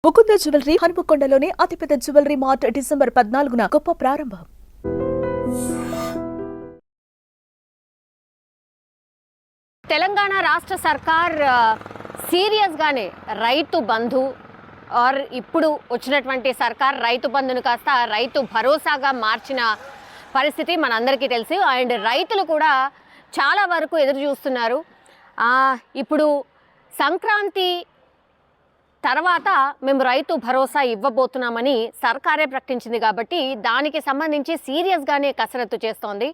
Mukunda jewellery హనుమకొండలోని అతిపెద్ద jewellery mart December 14న గొప్ప ప్రారంభం. తెలంగాణ రాష్ట్ర సర్కార్ సీరియస్ గానే రైతు బంధు ఆర్ ఇప్పుడు వచ్చినటువంటి సర్కార్ రైతు బంధును కాస్త రైతు భరోసాగా మార్చిన పరిస్థితి మనందరికీ తెలుసు. అండ్ రైతులు కూడా చాలా వరకు ఎదురు చూస్తున్నారు. ఇప్పుడు సంక్రాంతి తర్వాత మేము రైతు భరోసా ఇవ్వబోతున్నామని సర్కారే ప్రకటించింది కాబట్టి దానికి సంబంధించి సీరియస్గానే కసరత్తు చేస్తోంది.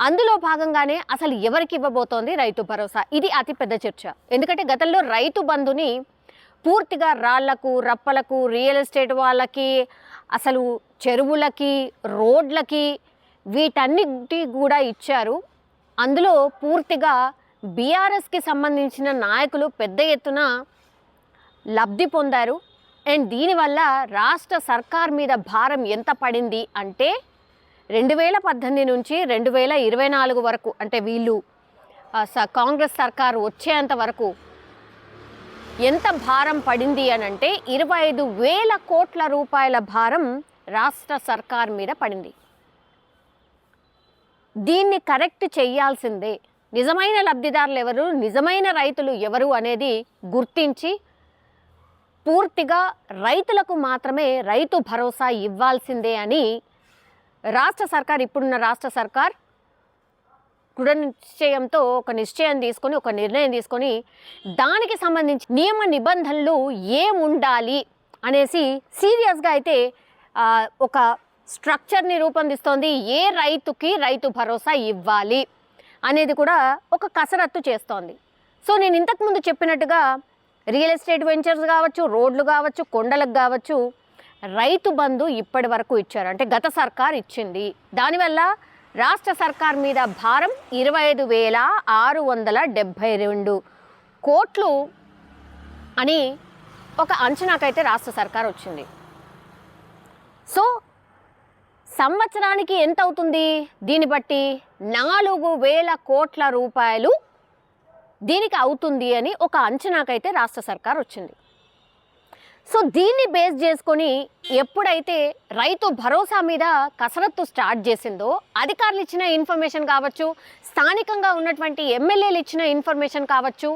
అందులో భాగంగానే అసలు ఎవరికి ఇవ్వబోతోంది రైతు భరోసా, ఇది అతిపెద్ద చర్చ. ఎందుకంటే గతంలో రైతు బంధుని పూర్తిగా రాళ్లకు రప్పలకు రియల్ ఎస్టేట్ వాళ్ళకి అసలు చెరువులకి రోడ్లకి వీటన్నిటి కూడా ఇచ్చారు. అందులో పూర్తిగా బీఆర్ఎస్కి సంబంధించిన నాయకులు పెద్ద ఎత్తున లబ్ధి పొందారు. అండ్ దీనివల్ల రాష్ట్ర సర్కార్ మీద భారం ఎంత పడింది అంటే 2018 నుంచి 2024 వరకు, అంటే వీళ్ళు కాంగ్రెస్ సర్కారు వచ్చేంత వరకు ఎంత భారం పడింది అని అంటే 25,000 కోట్ల రూపాయల భారం రాష్ట్ర సర్కార్ మీద పడింది. దీన్ని కరెక్ట్ చేయాల్సిందే. నిజమైన లబ్ధిదారులు ఎవరు, నిజమైన రైతులు ఎవరు అనేది గుర్తించి పూర్తిగా రైతులకు మాత్రమే రైతు భరోసా ఇవ్వాల్సిందే అని రాష్ట్ర సర్కార్, ఇప్పుడున్న రాష్ట్ర సర్కార్ దృఢ నిశ్చయంతో ఒక నిర్ణయం తీసుకొని దానికి సంబంధించి నియమ నిబంధనలు ఏముండాలి అనేసి సీరియస్గా అయితే ఒక స్ట్రక్చర్ని రూపొందిస్తోంది. ఏ రైతుకి రైతు భరోసా ఇవ్వాలి అనేది కూడా ఒక కసరత్తు చేస్తోంది. సో నేను ఇంతకుముందు చెప్పినట్టుగా రియల్ ఎస్టేట్ వెంచర్స్ కావచ్చు, రోడ్లు కావచ్చు, కొండలకు కావచ్చు, రైతు బంధు ఇప్పటి వరకు ఇచ్చారు. అంటే గత సర్కార్ ఇచ్చింది. దానివల్ల రాష్ట్ర సర్కార్ మీద భారం 25,672 కోట్లు అని ఒక అంచనాకైతే రాష్ట్ర సర్కార్ వచ్చింది. సో సంవత్సరానికి ఎంత అవుతుంది? దీన్ని బట్టి 4,000 కోట్ల రూపాయలు దీనికి అవుతుంది అని ఒక అంచనాకైతే రాష్ట్ర సర్కార్ వచ్చింది. సో దీన్ని బేస్ చేసుకొని ఎప్పుడైతే రైతు భరోసా మీద కసరత్తు స్టార్ట్ చేసిందో, అధికారులు ఇచ్చిన ఇన్ఫర్మేషన్ కావచ్చు, స్థానికంగా ఉన్నటువంటి ఎమ్మెల్యేలు ఇచ్చిన ఇన్ఫర్మేషన్ కావచ్చు,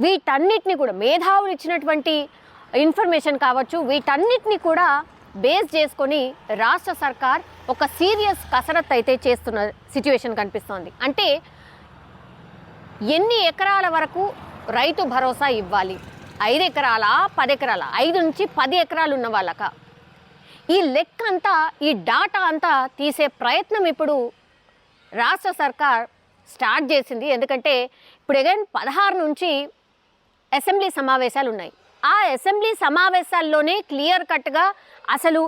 వీటన్నిటిని కూడా మేధావులు ఇచ్చినటువంటి ఇన్ఫర్మేషన్ కావచ్చు, వీటన్నిటిని కూడా బేస్ చేసుకొని రాష్ట్ర సర్కార్ ఒక సీరియస్ కసరత్తు అయితే చేస్తున్న సిచ్యువేషన్ కనిపిస్తోంది. అంటే ఎన్ని ఎకరాల వరకు రైతు భరోసా ఇవ్వాలి? 5 ఎకరాల 10 ఎకరాల 5 నుంచి 10 ఎకరాలు ఉన్న వాళ్ళక ఈ లెక్క అంతా, ఈ డాటా అంతా తీసే ప్రయత్నం ఇప్పుడు రాష్ట్ర సర్కార్ స్టార్ట్ చేసింది. ఎందుకంటే ఇప్పుడు అగైన్ 16 నుంచి అసెంబ్లీ సమావేశాలు ఉన్నాయి. ఆ అసెంబ్లీ సమావేశాల్లోనే క్లియర్ కట్గా అసలు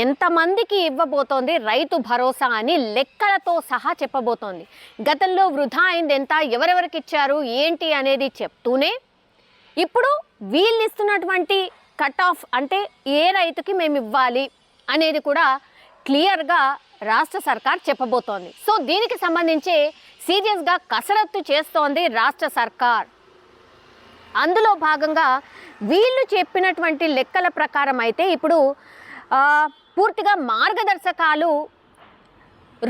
ఎంతమందికి ఇవ్వబోతోంది రైతు భరోసా అని లెక్కలతో సహా చెప్పబోతోంది. గతంలో వృధా అయింది ఎంత, ఎవరెవరికి ఇచ్చారు ఏంటి అనేది చెప్తూనే ఇప్పుడు వీళ్ళు ఇస్తున్నటువంటి కట్ ఆఫ్, అంటే ఏ రైతుకి మేము ఇవ్వాలి అనేది కూడా క్లియర్గా రాష్ట్ర సర్కార్ చెప్పబోతోంది. సో దీనికి సంబంధించి సీరియస్గా కసరత్తు చేస్తోంది రాష్ట్ర సర్కార్. అందులో భాగంగా వీళ్ళు చెప్పినటువంటి లెక్కల ప్రకారం అయితే ఇప్పుడు పూర్తిగా మార్గదర్శకాలు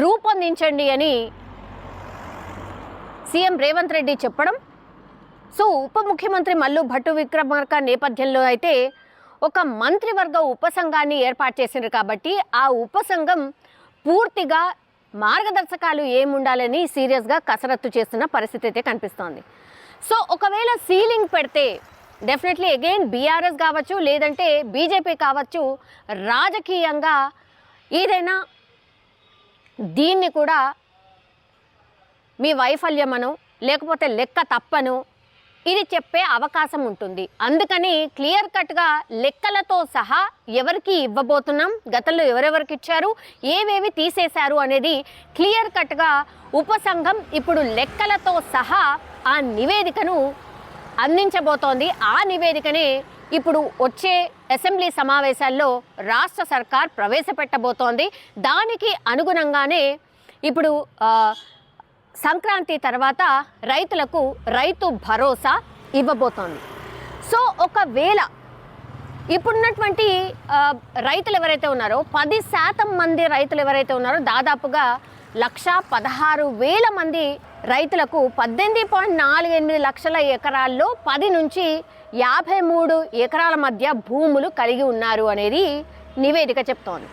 రూపొందించండి అని సీఎం రేవంత్ రెడ్డి చెప్పడం. సో ఉప ముఖ్యమంత్రి మల్లు భట్టు విక్రమార్క నేపథ్యంలో అయితే ఒక మంత్రివర్గ ఉపసంఘాన్ని ఏర్పాటు చేసిండ్రు కాబట్టి ఆ ఉపసంఘం పూర్తిగా మార్గదర్శకాలు ఏముండాలని సీరియస్గా కసరత్తు చేస్తున్న పరిస్థితి అయితే కనిపిస్తోంది. సో ఒకవేళ సీలింగ్ పెడితే డెఫినెట్లీ అగైన్ బీఆర్ఎస్ కావచ్చు, లేదంటే బీజేపీ కావచ్చు, రాజకీయంగా ఏదైనా దీన్ని కూడా మీ వైఫల్యమనో లేకపోతే లెక్క తప్పనో ఇది చెప్పే అవకాశం ఉంటుంది. అందుకని క్లియర్ కట్గా లెక్కలతో సహా ఎవరికి ఇవ్వబోతున్నాం, గతంలో ఎవరెవరికి ఇచ్చారు, ఏవేవి తీసేశారు అనేది క్లియర్ కట్గా ఉపసంఘం ఇప్పుడు లెక్కలతో సహా ఆ నివేదికను అందించబోతోంది. ఆ నివేదికనే ఇప్పుడు వచ్చే అసెంబ్లీ సమావేశాల్లో రాష్ట్ర సర్కార్ ప్రవేశపెట్టబోతోంది. దానికి అనుగుణంగానే ఇప్పుడు సంక్రాంతి తర్వాత రైతులకు రైతు భరోసా ఇవ్వబోతోంది. సో ఒకవేళ ఇప్పుడున్నటువంటి రైతులు ఎవరైతే ఉన్నారో 10% మంది రైతులు ఎవరైతే ఉన్నారో దాదాపుగా 1,16,000 మంది రైతులకు 18.48 లక్షల ఎకరాల్లో 10 నుంచి 53 ఎకరాల మధ్య భూములు కలిగి ఉన్నారు అనేది నివేదిక చెప్తోంది.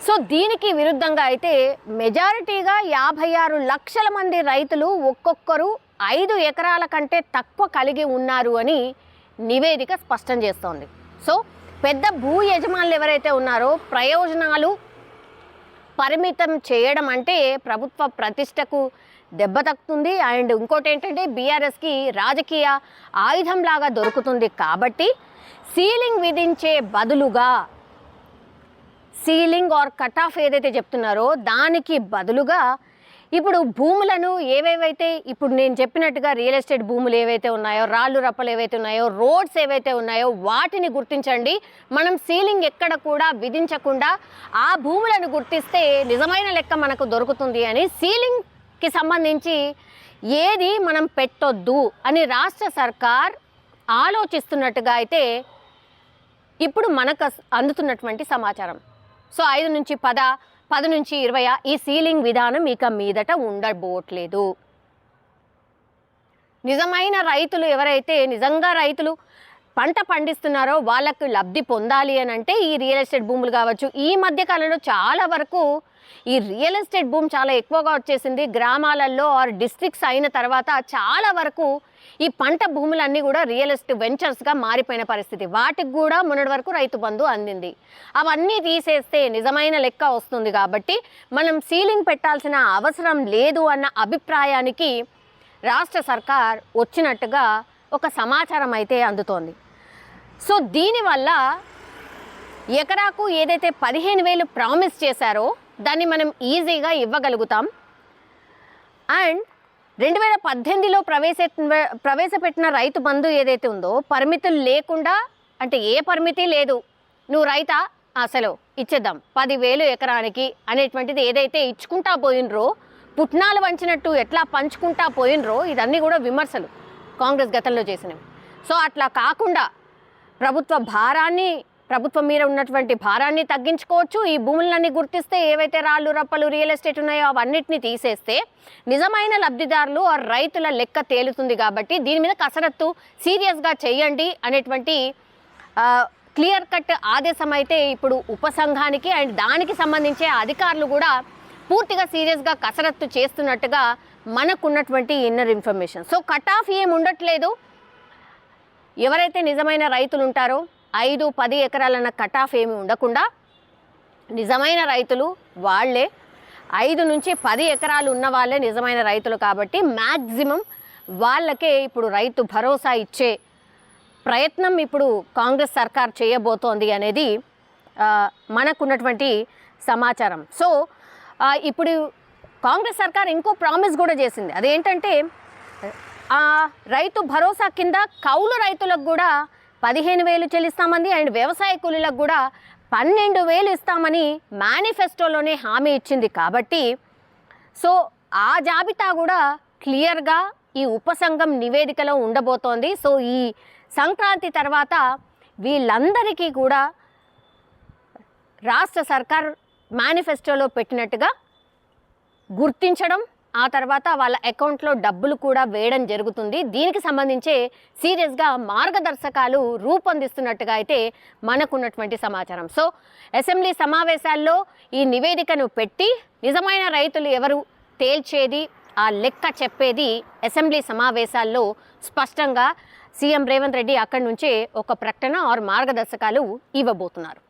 సో దీనికి విరుద్ధంగా అయితే మెజారిటీగా 56 లక్షల మంది రైతులు ఒక్కొక్కరు 5 ఎకరాల కంటే తక్కువ కలిగి ఉన్నారు అని నివేదిక స్పష్టం చేస్తోంది. సో పెద్ద భూ యజమానులు ఎవరైతే ఉన్నారో ప్రయోజనాలు పరిమితం చేయడం అంటే ప్రభుత్వ ప్రతిష్టకు దెబ్బ తగ్గుతుంది. అండ్ ఇంకోటి ఏంటంటే బీఆర్ఎస్కి రాజకీయ ఆయుధంలాగా దొరుకుతుంది. కాబట్టి సీలింగ్ విధించే బదులుగా సీలింగ్ ఆర్ కట్ ఆఫ్ ఏదైతే చెప్తున్నారో దానికి బదులుగా ఇప్పుడు భూములను ఏవేవైతే ఇప్పుడు నేను చెప్పినట్టుగా రియల్ ఎస్టేట్ భూములు ఏవైతే ఉన్నాయో, రాళ్ళు రప్పలు ఏవైతే ఉన్నాయో, రోడ్స్ ఏవైతే ఉన్నాయో వాటిని గుర్తించండి. మనం సీలింగ్ ఎక్కడ కూడా విధించకుండా ఆ భూములను గుర్తిస్తే నిజమైన లెక్క మనకు దొరుకుతుంది అని సీలింగ్కి సంబంధించి ఏది మనం పెట్టొద్దు అని రాష్ట్ర సర్కార్ ఆలోచిస్తున్నట్టుగా అయితే ఇప్పుడు మనకు అందుతున్నటువంటి సమాచారం. సో 5 నుంచి 10, 10 నుంచి 20 ఈ సీలింగ్ విధానం ఇక మీదట ఉండబోట్లేదు. నిజమైన రైతులు ఎవరైతే నిజంగా రైతులు పంట పండిస్తున్నారో వాళ్ళకు లబ్ధి పొందాలి అని అంటే ఈ రియల్ ఎస్టేట్ భూములు కావచ్చు. ఈ మధ్య కాలంలో చాలా వరకు ఈ రియల్ ఎస్టేట్ భూమి చాలా ఎక్కువగా వచ్చేసింది. గ్రామాలలో ఆర్ డిస్ట్రిక్ట్స్ అయిన తర్వాత చాలా వరకు ఈ పంట భూములన్నీ కూడా రియల్ ఎస్టేట్ వెంచర్స్గా మారిపోయిన పరిస్థితి. వాటికి కూడా మొన్నటి వరకు రైతు బంధు అందింది. అవన్నీ తీసేస్తే నిజమైన లెక్క వస్తుంది. కాబట్టి మనం సీలింగ్ పెట్టాల్సిన అవసరం లేదు అన్న అభిప్రాయానికి రాష్ట్ర సర్కార్ వచ్చినట్టుగా ఒక సమాచారం అయితే అందుతోంది. సో దీనివల్ల ఎకరాకు ఏదైతే 15,000 ప్రామిస్ చేశారో దాన్ని మనం ఈజీగా ఇవ్వగలుగుతాం. అండ్ 2018లో ప్రవేశపెట్టిన రైతు బంధు ఏదైతే ఉందో పరిమితులు లేకుండా, అంటే ఏ పరిమితి లేదు, నువ్వు రైతా అసలు ఇచ్చేద్దాం 10,000 ఎకరానికి అనేటువంటిది ఏదైతే ఇచ్చుకుంటా పోయినరో, పుట్నాలు వంచినట్టు ఎట్లా పంచుకుంటా పోయినరో, ఇదన్నీ కూడా విమర్శలు కాంగ్రెస్ గతంలో చేసినవి. సో అట్లా కాకుండా ప్రభుత్వం మీద ఉన్నటువంటి భారాన్ని తగ్గించుకోవచ్చు. ఈ భూములన్నీ గుర్తిస్తే ఏవైతే రాళ్ళు రప్పలు రియల్ ఎస్టేట్ ఉన్నాయో అవన్నిటిని తీసేస్తే నిజమైన లబ్ధిదారులు ఆ రైతుల లెక్క తేలుతుంది. కాబట్టి దీని మీద కసరత్తు సీరియస్గా చేయండి అనేటువంటి క్లియర్ కట్ ఆదేశం అయితే ఇప్పుడు ఉపసంఘానికి అండ్ దానికి సంబంధించే అధికారులు కూడా పూర్తిగా సీరియస్గా కసరత్తు చేస్తున్నట్టుగా మనకున్నటువంటి inner information. So cut off ఏం ఉండట్లేదు. ఎవరైతే నిజమైన రైతులు ఉంటారో 5-10 ఎకరాలన్న కట్ ఆఫ్ ఏమి ఉండకుండా నిజమైన రైతులు వాళ్ళే, 5 నుంచి 10 ఎకరాలు ఉన్న వాళ్ళే నిజమైన రైతులు. కాబట్టి మ్యాక్సిమం వాళ్ళకే ఇప్పుడు రైతు భరోసా ఇచ్చే ప్రయత్నం ఇప్పుడు కాంగ్రెస్ సర్కార్ చేయబోతోంది అనేది మనకున్నటువంటి సమాచారం. సో ఇప్పుడు కాంగ్రెస్ సర్కార్ ఇంకో ప్రామిస్ కూడా చేసింది. అదేంటంటే రైతు భరోసా కింద కౌలు రైతులకు కూడా 15,000 చెల్లిస్తామని అండ్ వ్యవసాయ కూలీలకు కూడా 12,000 ఇస్తామని మేనిఫెస్టోలోనే హామీ ఇచ్చింది. కాబట్టి సో ఆ జాబితా కూడా క్లియర్గా ఈ ఉపసంఘం నివేదికలో ఉండబోతోంది. సో ఈ సంక్రాంతి తర్వాత వీళ్ళందరికీ కూడా రాష్ట్ర సర్కార్ మేనిఫెస్టోలో పెట్టినట్టుగా గుర్తించడం, ఆ తర్వాత వాళ్ళ అకౌంట్లో డబ్బులు కూడా వేయడం జరుగుతుంది. దీనికి సంబంధించే సీరియస్గా మార్గదర్శకాలు రూపొందిస్తున్నట్టుగా అయితే మనకున్నటువంటి సమాచారం. సో అసెంబ్లీ సమావేశాల్లో ఈ నివేదికను పెట్టి నిజమైన రైతులు ఎవరు తేల్చేది, ఆ లెక్క చెప్పేది అసెంబ్లీ సమావేశాల్లో స్పష్టంగా సీఎం రేవంత్ రెడ్డి అక్కడి నుంచే ఒక ప్రకటన ఆర్ మార్గదర్శకాలు ఇవ్వబోతున్నారు.